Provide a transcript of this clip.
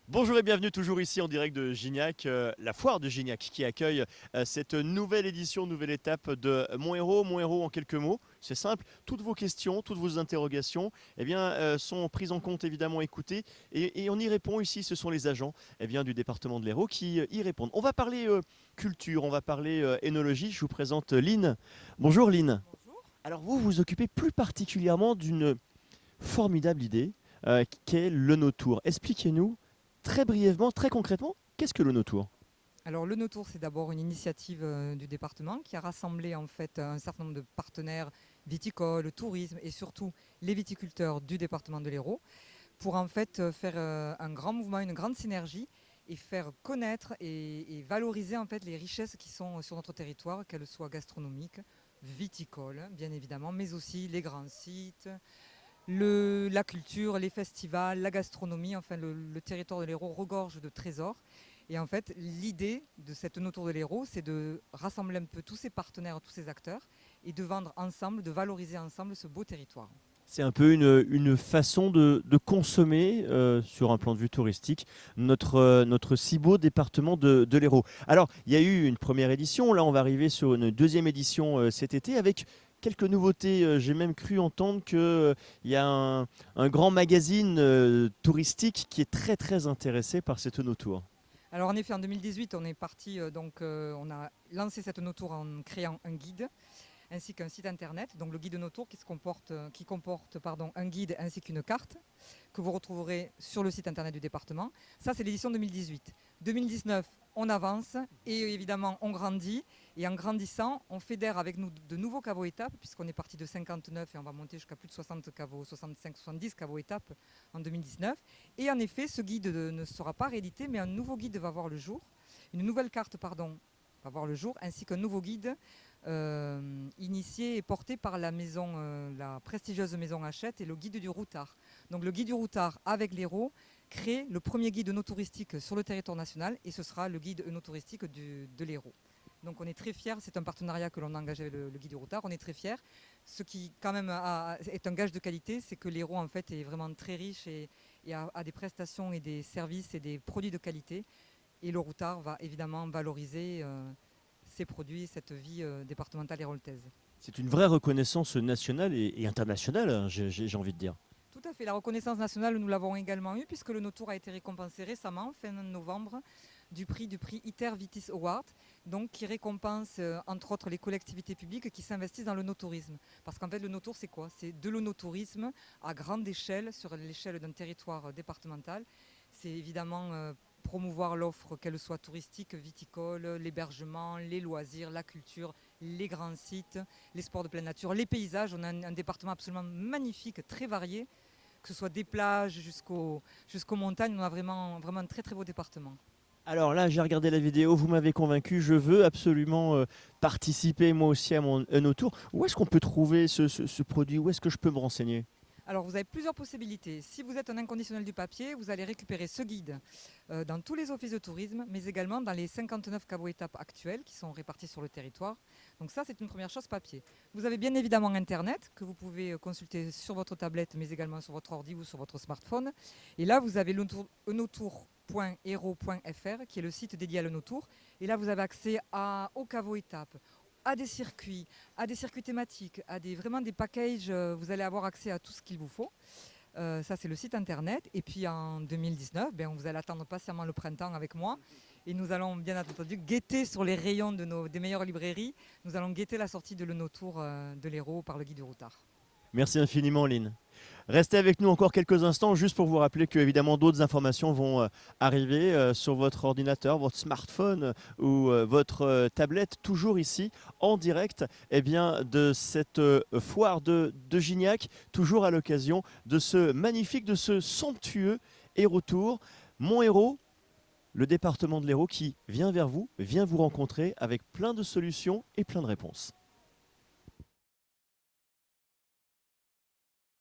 Bonjour et bienvenue toujours ici en direct de Gignac, la foire de Gignac qui accueille cette nouvelle édition, nouvelle étape de Mon Héros. Mon Héros en quelques mots, c'est simple, toutes vos questions, toutes vos interrogations sont prises en compte, évidemment écoutées et on y répond ici, ce sont les agents du département de l'Hérault qui y répondent. On va parler culture, on va parler énologie, je vous présente Lynn. Bonjour Lynn. Bonjour. Alors vous vous occupez plus particulièrement d'une formidable idée qu'est le No Tour. Expliquez-nous très brièvement, très concrètement, qu'est-ce que le No Tour? Alors le No Tour, c'est d'abord une initiative du département qui a rassemblé en fait un certain nombre de partenaires viticoles, tourisme et surtout les viticulteurs du département de l'Hérault pour en fait faire un grand mouvement, une grande synergie et faire connaître et valoriser en fait les richesses qui sont sur notre territoire, qu'elles soient gastronomiques, viticoles bien évidemment, mais aussi les grands sites, la culture, les festivals, la gastronomie, enfin le territoire de l'Hérault regorge de trésors. Et en fait, l'idée de cette No Tour de l'Hérault, c'est de rassembler un peu tous ces partenaires, tous ces acteurs, et de vendre ensemble, de valoriser ensemble ce beau territoire. C'est un peu une façon de consommer, sur un plan de vue touristique, notre si beau département de l'Hérault. Alors, il y a eu une première édition, là on va arriver sur une deuxième édition cet été avec quelques nouveautés. J'ai même cru entendre qu'il y a un grand magazine touristique qui est très très intéressé par cette No Tour. Alors en effet, en 2018, on est parti, on a lancé cette No Tour en créant un guide ainsi qu'un site internet. Donc le guide No Tour qui comporte un guide ainsi qu'une carte que vous retrouverez sur le site internet du département. Ça, c'est l'édition 2018. 2019, on avance et évidemment, on grandit. Et en grandissant, on fédère avec nous de nouveaux caveaux étapes, puisqu'on est parti de 59 et on va monter jusqu'à plus de 60 caveaux, 65, 70 caveaux étapes en 2019. Et en effet, ce guide ne sera pas réédité, mais un nouveau guide va voir le jour. Une nouvelle carte, pardon, va voir le jour, ainsi qu'un nouveau guide initié et porté par la prestigieuse maison Hachette et le guide du Routard. Donc le guide du Routard avec l'Hérault crée le premier guide œnotouristique sur le territoire national et ce sera le guide œnotouristique de l'Hérault. Donc on est très fiers, c'est un partenariat que l'on a engagé avec le guide du Routard, on est très fiers. Ce qui quand même est un gage de qualité, c'est que l'Hérault en fait est vraiment très riche et a des prestations et des services et des produits de qualité. Et le Routard va évidemment valoriser ces produits, cette vie départementale héroltaise. C'est une vraie reconnaissance nationale et internationale, hein, j'ai envie de dire. Tout à fait. La reconnaissance nationale, nous l'avons également eue puisque le No-Tour a été récompensé récemment, fin novembre, du prix ITER Vitis Award, donc qui récompense entre autres les collectivités publiques qui s'investissent dans le no-tourisme. Parce qu'en fait, le no-tour, c'est quoi? C'est de l'onotourisme à grande échelle, sur l'échelle d'un territoire départemental. C'est évidemment promouvoir l'offre, qu'elle soit touristique, viticole, l'hébergement, les loisirs, la culture, les grands sites, les sports de pleine nature, les paysages. On a un département absolument magnifique, très varié, que ce soit des plages jusqu'aux montagnes. On a vraiment, vraiment un très très beau département. Alors là, j'ai regardé la vidéo, vous m'avez convaincu, je veux absolument participer moi aussi à mon No Tour. Où est-ce qu'on peut trouver ce produit? Où est-ce que je peux me renseigner? Alors, vous avez plusieurs possibilités. Si vous êtes un inconditionnel du papier, vous allez récupérer ce guide dans tous les offices de tourisme, mais également dans les 59 caveaux étapes actuels qui sont répartis sur le territoire. Donc ça, c'est une première chose papier. Vous avez bien évidemment Internet que vous pouvez consulter sur votre tablette, mais également sur votre ordi ou sur votre smartphone. Et là, vous avez enotour.hero.fr qui est le site dédié à l'Enotour. Et là, vous avez accès aux caveaux étapes, à des circuits thématiques, vraiment des packages. Vous allez avoir accès à tout ce qu'il vous faut. Ça, c'est le site internet. Et puis en 2019, vous allez attendre patiemment le printemps avec moi. Et nous allons bien entendu guetter sur les rayons des meilleures librairies. Nous allons guetter la sortie de l'Enotour de l'Hérault par le guide du Routard. Merci infiniment, Lynn. Restez avec nous encore quelques instants, juste pour vous rappeler que évidemment d'autres informations vont arriver sur votre ordinateur, votre smartphone ou votre tablette, toujours ici en direct de cette foire de Gignac, toujours à l'occasion de ce magnifique, de ce somptueux Hérault Tour. Mon héros, le département de l'Hérault qui vient vers vous, vient vous rencontrer avec plein de solutions et plein de réponses.